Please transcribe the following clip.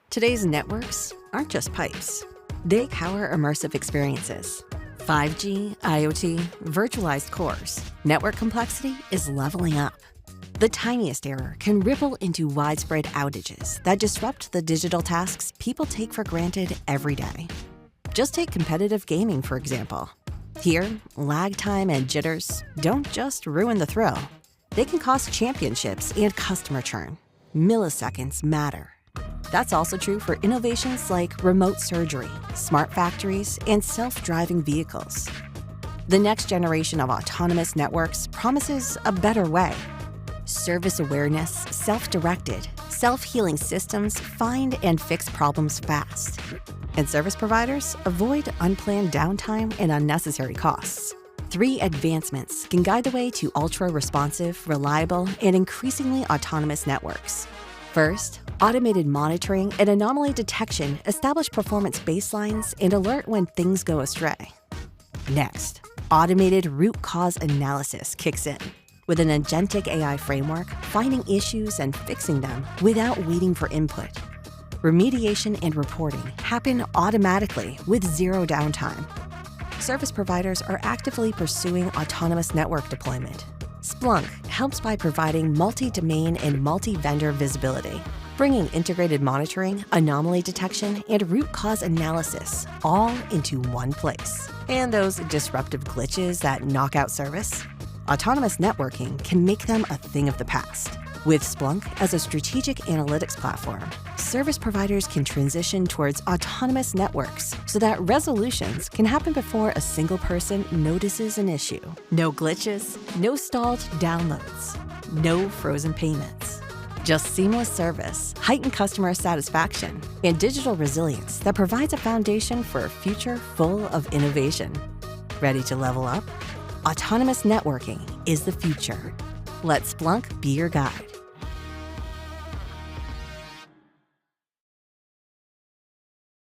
Today's networks aren't just pipes. They power immersive experiences. 5G, IoT, virtualized cores. Network complexity is leveling up. The tiniest error can ripple into widespread outages that disrupt the digital tasks people take for granted every day. Just take competitive gaming, for example. Here, lag time and jitters don't just ruin the thrill. They can cost championships and customer churn. Milliseconds matter. That's also true for innovations like remote surgery, smart factories, and self-driving vehicles. The next generation of autonomous networks promises a better way. Service awareness, self-directed, self-healing systems find and fix problems fast. And service providers avoid unplanned downtime and unnecessary costs. 3 advancements can guide the way to ultra-responsive, reliable, and increasingly autonomous networks. First, automated monitoring and anomaly detection establish performance baselines and alert when things go astray. Next, automated root cause analysis kicks in, with an agentic AI framework finding issues and fixing them without waiting for input. Remediation and reporting happen automatically with zero downtime. Service providers are actively pursuing autonomous network deployment. Splunk helps by providing multi-domain and multi-vendor visibility, bringing integrated monitoring, anomaly detection, and root cause analysis all into one place. And those disruptive glitches that knock out service? Autonomous networking can make them a thing of the past. With Splunk as a strategic analytics platform, service providers can transition towards autonomous networks so that resolutions can happen before a single person notices an issue. No glitches, no stalled downloads, no frozen payments. Just seamless service, heightened customer satisfaction, and digital resilience that provides a foundation for a future full of innovation. Ready to level up? Autonomous networking is the future. Let Splunk be your guide.